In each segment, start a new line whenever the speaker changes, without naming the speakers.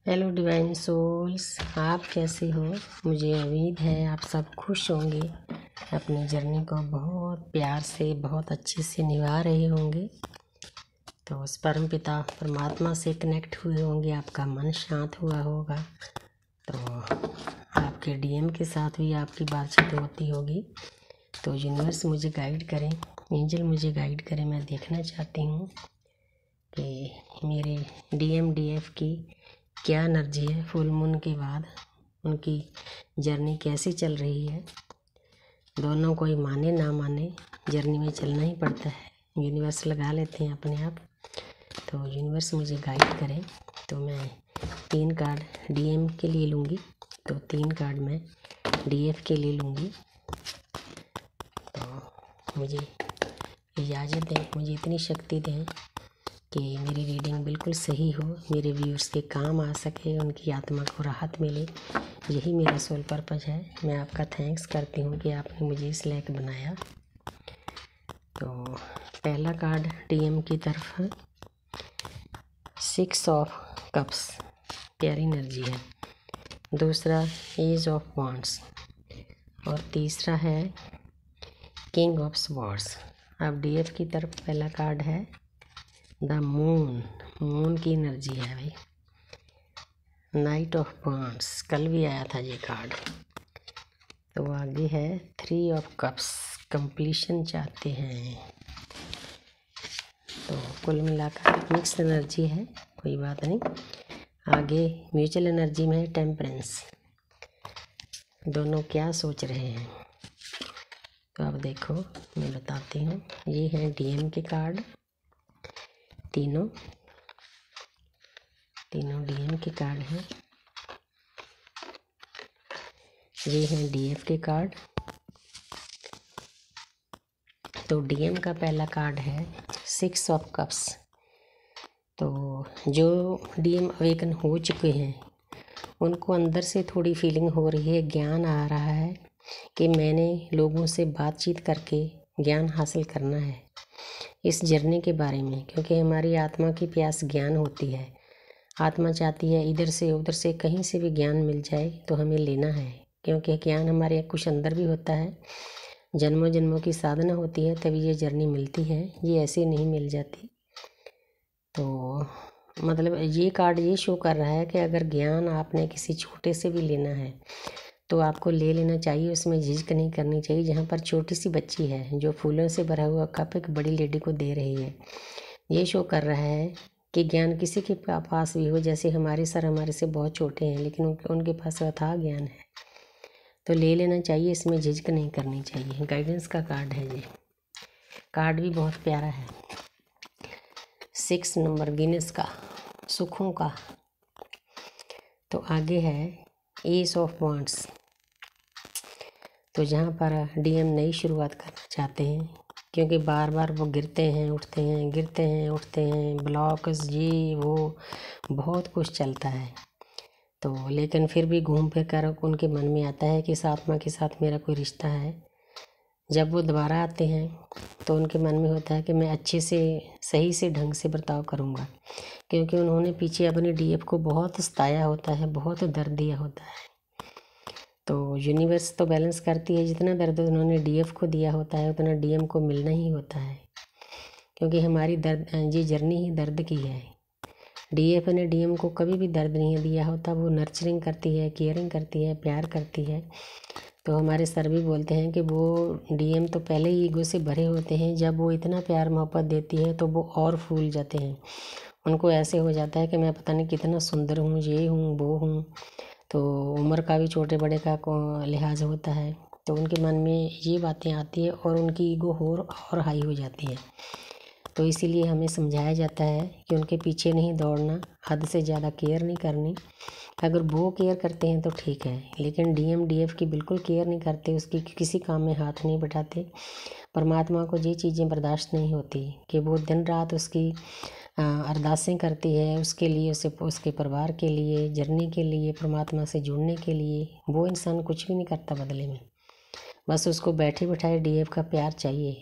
Hello divine souls, आप कैसे हो। मुझे उम्मीद है आप सब खुश होंगे, अपनी जर्नी को बहुत प्यार से बहुत अच्छे से निभा रहे होंगे। तो उस परम पिता परमात्मा से कनेक्ट हुए होंगे, आपका मन शांत हुआ होगा। तो आपके डीएम के साथ भी आपकी बातचीत होती होगी। तो यूनिवर्स मुझे गाइड करें, एंजल मुझे गाइड करें। मैं देखना चाहती हूँ कि मेरे डीएम डीएफ की क्या एनर्जी है। फुल मून के बाद उनकी जर्नी कैसी चल रही है। दोनों कोई माने ना माने, जर्नी में चलना ही पड़ता है। यूनिवर्स लगा लेते हैं अपने आप। तो यूनिवर्स मुझे गाइड करें। तो मैं 3 कार्ड डीएम के लिए लूँगी, तो 3 कार्ड मैं डीएफ के लिए लूँगी। तो मुझे इजाज़त दें, मुझे इतनी शक्ति दें कि मेरी रीडिंग बिल्कुल सही हो, मेरे व्यूअर्स के काम आ सके, उनकी आत्मा को राहत मिले। यही मेरा सोल पर्पज़ है। मैं आपका थैंक्स करती हूँ कि आपने मुझे इस लायक बनाया। तो पहला कार्ड डीएम की तरफ है, 6 ऑफ कप्स, प्यारी एनर्जी है। दूसरा एज ऑफ वॉन्ड्स और तीसरा है किंग ऑफ स्वॉर्ड्स। अब डीएफ की तरफ पहला कार्ड है द मून, मून की एनर्जी है भाई। नाइट ऑफ वांड्स, कल भी आया था ये कार्ड। तो आगे है 3 ऑफ कप्स, कंप्लीशन चाहते हैं। तो कुल मिलाकर मिक्स एनर्जी है, कोई बात नहीं। आगे म्यूचुअल एनर्जी में है टेम्परेंस। दोनों क्या सोच रहे हैं, तो अब देखो मैं बताती हूँ। ये हैं डीएम के कार्ड, तीनों डीएम के कार्ड हैं। ये हैं डीएफ के कार्ड। तो डीएम का पहला कार्ड है 6 ऑफ कप्स। तो जो डीएम अवेकन हो चुके हैं उनको अंदर से थोड़ी फीलिंग हो रही है, ज्ञान आ रहा है कि मैंने लोगों से बातचीत करके ज्ञान हासिल करना है इस जर्नी के बारे में। क्योंकि हमारी आत्मा की प्यास ज्ञान होती है। आत्मा चाहती है इधर से उधर से कहीं से भी ज्ञान मिल जाए तो हमें लेना है, क्योंकि ज्ञान हमारे कुछ अंदर भी होता है। जन्मों जन्मों की साधना होती है तभी ये जर्नी मिलती है, ये ऐसे नहीं मिल जाती। तो मतलब ये कार्ड ये शो कर रहा है कि अगर ज्ञान आपने किसी छोटे से भी लेना है तो आपको ले लेना चाहिए, उसमें झिझक नहीं करनी चाहिए। जहाँ पर छोटी सी बच्ची है जो फूलों से भरा हुआ कप एक बड़ी लेडी को दे रही है, ये शो कर रहा है कि ज्ञान किसी के पास भी हो। जैसे हमारे सर हमारे से बहुत छोटे हैं लेकिन उनके पास अथाह ज्ञान है, तो ले लेना चाहिए, इसमें झिझक नहीं करनी चाहिए। गाइडेंस का कार्ड है ये। कार्ड भी बहुत प्यारा है, 6 नंबर गिनेस का, सुखों का। तो आगे है एस ऑफ वांड्स। तो जहाँ पर डीएम नई शुरुआत करना चाहते हैं, क्योंकि बार बार वो गिरते हैं उठते हैं, गिरते हैं उठते हैं, ब्लॉक्स ये वो बहुत कुछ चलता है। तो लेकिन फिर भी घूम फिर कर उनके मन में आता है कि इस आत्मा के साथ मेरा कोई रिश्ता है। जब वो दोबारा आते हैं तो उनके मन में होता है कि मैं अच्छे से सही से ढंग से बर्ताव करूँगा, क्योंकि उन्होंने पीछे अपने डीएफ को बहुत सताया होता है, बहुत दर्द दिया होता है। तो यूनिवर्स तो बैलेंस करती है, जितना दर्द उन्होंने डीएफ को दिया होता है उतना डीएम को मिलना ही होता है, क्योंकि हमारी ये जर्नी ही दर्द की है। डीएफ ने डीएम को कभी भी दर्द नहीं दिया होता, वो नर्चरिंग करती है, केयरिंग करती है, प्यार करती है। तो हमारे सर भी बोलते हैं कि वो डीएम तो पहले ही ईगो से भरे होते हैं, जब वो इतना प्यार मोहब्बत देती है तो वो और फूल जाते हैं। उनको ऐसे हो जाता है कि मैं पता नहीं कितना सुंदर हूँ, ये हूँ वो हूँ। तो उम्र का भी छोटे बड़े का लिहाज होता है, तो उनके मन में ये बातें आती है और उनकी ईगो और हाई हो जाती है। तो इसीलिए हमें समझाया जाता है कि उनके पीछे नहीं दौड़ना, हद से ज़्यादा केयर नहीं करनी। अगर वो केयर करते हैं तो ठीक है, लेकिन डीएम डीएफ की बिल्कुल केयर नहीं करते, उसकी किसी काम में हाथ नहीं बढ़ाते। परमात्मा को ये चीज़ें बर्दाश्त नहीं होती कि वो दिन रात उसकी अरदासें करती है उसके लिए, उसके परिवार के लिए, जर्नी के लिए, परमात्मा से जुड़ने के लिए। वो इंसान कुछ भी नहीं करता बदले में, बस उसको बैठे बिठाए डीएफ का प्यार चाहिए।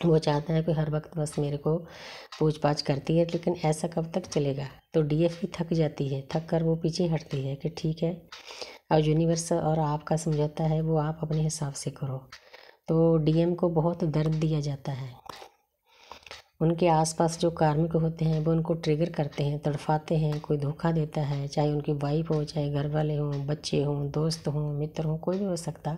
वो चाहता है कि हर वक्त बस मेरे को पूछ पाछ करती है, लेकिन ऐसा कब तक चलेगा। तो डीएफ भी थक जाती है, थक कर वो पीछे हटती है कि ठीक है अब यूनिवर्स और आपका समझौता है वो आप अपने हिसाब से करो। तो डीएम को बहुत दर्द दिया जाता है। उनके आसपास जो कार्मिक होते हैं वो उनको ट्रिगर करते हैं, तड़फाते हैं, कोई धोखा देता है, चाहे उनकी वाइफ हो, चाहे घर वाले हों, बच्चे हों, दोस्त हों, मित्र हों, कोई भी हो सकता।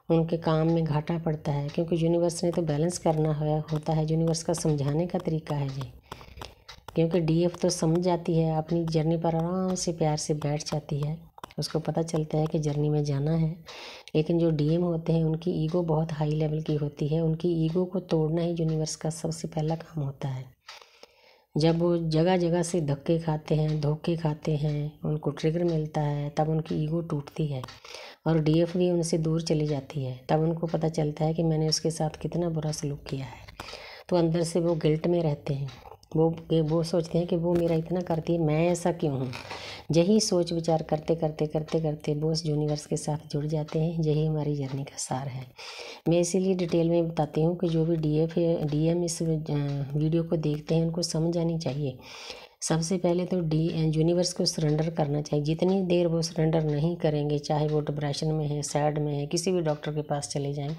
उनके काम में घाटा पड़ता है, क्योंकि यूनिवर्स ने तो बैलेंस करना होता है। यूनिवर्स का समझाने का तरीका है जी, क्योंकि डीएफ तो समझ जाती है, अपनी जर्नी पर आराम से प्यार से बैठ जाती है, उसको पता चलता है कि जर्नी में जाना है। लेकिन जो डीएम होते हैं उनकी ईगो बहुत हाई लेवल की होती है, उनकी ईगो को तोड़ना ही यूनिवर्स का सबसे पहला काम होता है। जब वो जगह जगह से धक्के खाते हैं, उनको ट्रिगर मिलता है, तब उनकी ईगो टूटती है और डीएफ भी उनसे दूर चली जाती है। तब उनको पता चलता है कि मैंने उसके साथ कितना बुरा सलूक किया है। तो अंदर से वो गिल्ट में रहते हैं, वो सोचते हैं कि वो मेरा इतना करती है, मैं ऐसा क्यों हूँ। यही सोच विचार करते करते करते करते वो उस यूनिवर्स के साथ जुड़ जाते हैं। यही हमारी जर्नी का सार है। मैं इसीलिए डिटेल में बताती हूँ कि जो भी डीएम इस वीडियो को देखते हैं उनको समझ आनी चाहिए। सबसे पहले तो यूनिवर्स को सरेंडर करना चाहिए। जितनी देर वो सरेंडर नहीं करेंगे, चाहे वो डिप्रेशन में है, सैड में है, किसी भी डॉक्टर के पास चले जाएं,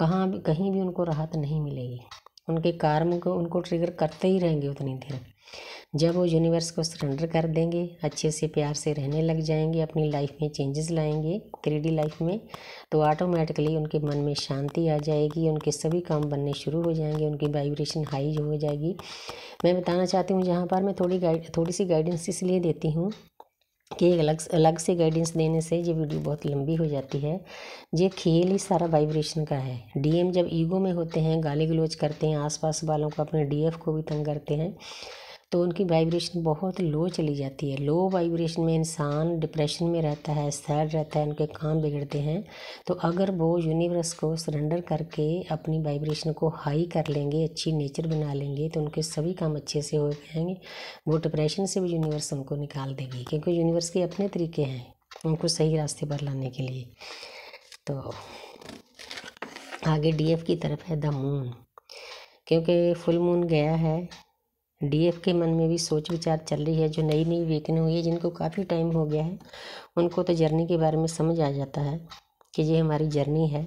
कहीं भी उनको राहत नहीं मिलेगी। उनके कर्म को उनको ट्रिगर करते ही रहेंगे उतनी देर। जब वो यूनिवर्स को सरेंडर कर देंगे, अच्छे से प्यार से रहने लग जाएंगे, अपनी लाइफ में चेंजेस लाएंगे 3D लाइफ में, तो ऑटोमेटिकली उनके मन में शांति आ जाएगी, उनके सभी काम बनने शुरू हो जाएंगे, उनकी वाइब्रेशन हाई हो जाएगी। मैं बताना चाहती हूँ जहाँ पर मैं थोड़ी सी गाइडेंस इसलिए देती हूँ कि अलग से गाइडेंस देने से ये वीडियो बहुत लंबी हो जाती है। ये खेल ही सारा वाइब्रेशन का है। डीएम जब ईगो में होते हैं, गाली गलौज करते हैं, आसपास वालों को, अपने डीएफ को भी तंग करते हैं, तो उनकी वाइब्रेशन बहुत लो चली जाती है। लो वाइब्रेशन में इंसान डिप्रेशन में रहता है, सैड रहता है, उनके काम बिगड़ते हैं। तो अगर वो यूनिवर्स को सरेंडर करके अपनी वाइब्रेशन को हाई कर लेंगे, अच्छी नेचर बना लेंगे, तो उनके सभी काम अच्छे से हो जाएंगे। वो डिप्रेशन से भी यूनिवर्स उनको निकाल देगी, क्योंकि यूनिवर्स के अपने तरीके हैं उनको सही रास्ते पर लाने के लिए। तो आगे डीएफ की तरफ है द मून, क्योंकि फुल मून गया है। डीएफ के मन में भी सोच विचार चल रही है। जो नई नई वेकन हुई है, जिनको काफ़ी टाइम हो गया है, उनको तो जर्नी के बारे में समझ आ जाता है कि ये हमारी जर्नी है।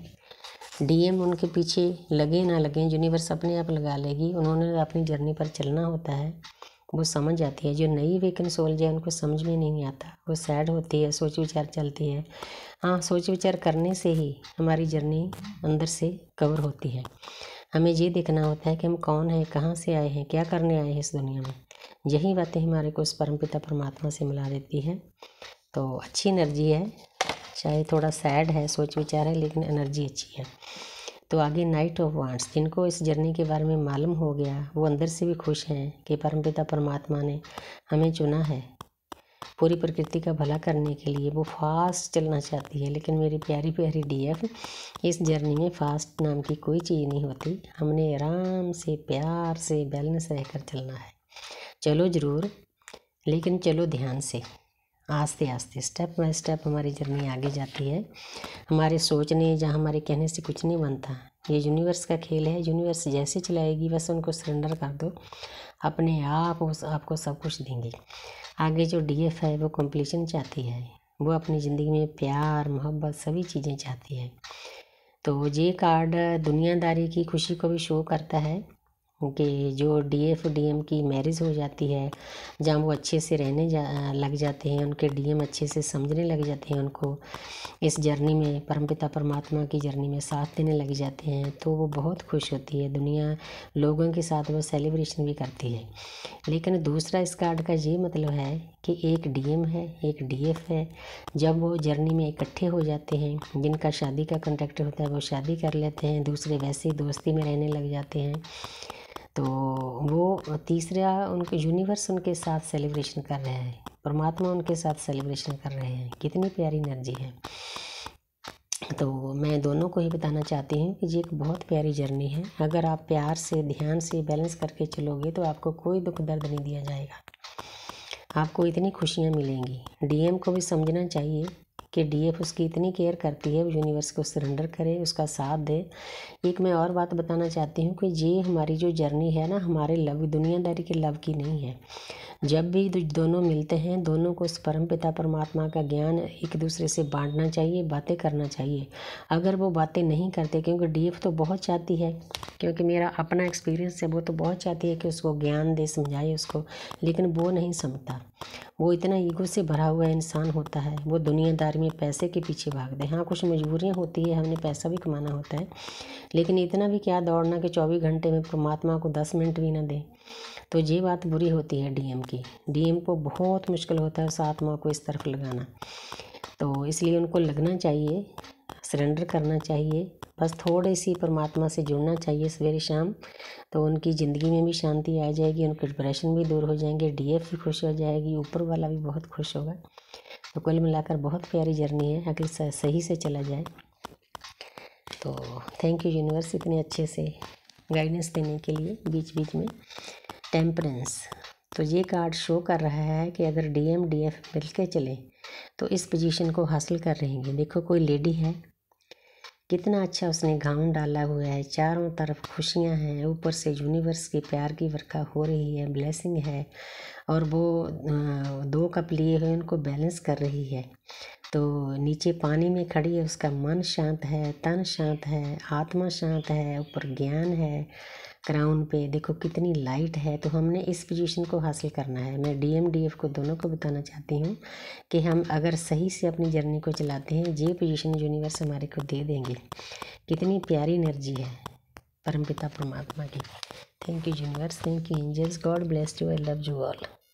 डीएम उनके पीछे लगे ना लगे, यूनिवर्स अपने आप लगा लेगी। उन्होंने अपनी जर्नी पर चलना होता है, वो समझ जाती है। जो नई वेकन सोल है उनको समझ में नहीं आता, वो सैड होती है, सोच विचार चलती है। हाँ, सोच विचार करने से ही हमारी जर्नी अंदर से कवर होती है। हमें ये देखना होता है कि हम कौन हैं, कहाँ से आए हैं, क्या करने आए हैं इस दुनिया में। यही बातें हमारे को उस परमपिता परमात्मा से मिला देती है। तो अच्छी एनर्जी है, चाहे थोड़ा सैड है, सोच विचार है, लेकिन एनर्जी अच्छी है। तो आगे नाइट ऑफ वांड्स, जिनको इस जर्नी के बारे में मालूम हो गया, वो अंदर से भी खुश हैं कि परमपिता परमात्मा ने हमें चुना है पूरी प्रकृति का भला करने के लिए। वो फास्ट चलना चाहती है, लेकिन मेरी प्यारी प्यारी डीएफ, इस जर्नी में फास्ट नाम की कोई चीज़ नहीं होती। हमने आराम से प्यार से बैलेंस रहकर चलना है। चलो ज़रूर, लेकिन चलो ध्यान से, आस्ते आस्ते, स्टेप बाय स्टेप हमारी जर्नी आगे जाती है। हमारे सोचने जहाँ हमारे कहने से कुछ नहीं बनता। ये यूनिवर्स का खेल है। यूनिवर्स जैसे चलाएगी बस उनको सरेंडर कर दो, अपने आप उस आपको सब कुछ देंगी। आगे जो डीएफ है वो कंप्लीशन चाहती है, वो अपनी ज़िंदगी में प्यार मोहब्बत सभी चीज़ें चाहती है। तो ये कार्ड दुनियादारी की खुशी को भी शो करता है कि जो डीएफ डीएम की मैरिज हो जाती है, जहाँ वो अच्छे से रहने लग जाते हैं, उनके डीएम अच्छे से समझने लग जाते हैं, उनको इस जर्नी में परमपिता परमात्मा की जर्नी में साथ देने लग जाते हैं, तो वो बहुत खुश होती है। दुनिया लोगों के साथ वो सेलिब्रेशन भी करती है। लेकिन दूसरा इस कार्ड का ये मतलब है कि एक डीएम है, एक डीएफ है। जब वो जर्नी में इकट्ठे हो जाते हैं, जिनका शादी का कॉन्ट्रैक्ट होता है वो शादी कर लेते हैं, दूसरे वैसे ही दोस्ती में रहने लग जाते हैं। तो वो तीसरा उनके यूनिवर्स उनके साथ सेलिब्रेशन कर रहे हैं, परमात्मा उनके साथ सेलिब्रेशन कर रहे हैं। कितनी प्यारी एनर्जी है। तो मैं दोनों को ही बताना चाहती हूँ कि ये एक बहुत प्यारी जर्नी है। अगर आप प्यार से, ध्यान से, बैलेंस करके चलोगे तो आपको कोई दुख दर्द नहीं दिया जाएगा, आपको इतनी खुशियाँ मिलेंगी। डीएम को भी समझना चाहिए कि डीएफ उसकी इतनी केयर करती है, वो यूनिवर्स को सरेंडर करे, उसका साथ दे। एक मैं और बात बताना चाहती हूँ कि ये हमारी जो जर्नी है ना, हमारे लव दुनियादारी के लव की नहीं है। जब भी दोनों मिलते हैं, दोनों को उस परमपिता परमात्मा का ज्ञान एक दूसरे से बांटना चाहिए, बातें करना चाहिए। अगर वो बातें नहीं करते, क्योंकि डीएफ तो बहुत चाहती है, क्योंकि मेरा अपना एक्सपीरियंस है, वो तो बहुत चाहती है कि उसको ज्ञान दे, समझाए उसको, लेकिन वो नहीं समझता। वो इतना ईगो से भरा हुआ इंसान होता है, वो दुनियादारी में पैसे के पीछे भागते हैं। हाँ, कुछ मजबूरियाँ होती है, हमने पैसा भी कमाना होता है, लेकिन इतना भी क्या दौड़ना कि 24 घंटे में परमात्मा को 10 मिनट भी ना दें। तो ये बात बुरी होती है डीएम की। डीएम को बहुत मुश्किल होता है उस आत्मा को इस तरफ लगाना, तो इसलिए उनको लगना चाहिए, सरेंडर करना चाहिए, बस थोड़ी सी परमात्मा से जुड़ना चाहिए सवेरे शाम, तो उनकी ज़िंदगी में भी शांति आ जाएगी, उनके डिप्रेशन भी दूर हो जाएंगे, डीएफ भी खुश हो जाएगी, ऊपर वाला भी बहुत खुश होगा। तो कुल मिलाकर बहुत प्यारी जर्नी है, अगर सही से चला जाए तो। थैंक यू यूनिवर्स इतने अच्छे से गाइडेंस देने के लिए बीच बीच में। टेम्परेंस, तो ये कार्ड शो कर रहा है कि अगर डीएम डीएफ मिल के चले तो इस पोजीशन को हासिल कर रहेंगे। देखो कोई लेडी है, कितना अच्छा उसने गाउन डाला हुआ है, चारों तरफ खुशियां हैं, ऊपर से यूनिवर्स के प्यार की वर्षा हो रही है, ब्लेसिंग है, और वो 2 कप लिए हुए उनको बैलेंस कर रही है। तो नीचे पानी में खड़ी है, उसका मन शांत है, तन शांत है, आत्मा शांत है, ऊपर ज्ञान है, क्राउन पे देखो कितनी लाइट है। तो हमने इस पोजीशन को हासिल करना है। मैं डीएम डीएफ को दोनों को बताना चाहती हूँ कि हम अगर सही से अपनी जर्नी को चलाते हैं, ये पोजीशन यूनिवर्स हमारे को दे देंगे। कितनी प्यारी एनर्जी है परमपिता परमात्मा की। Thank you universe, thank you angels, God bless you, I love you all.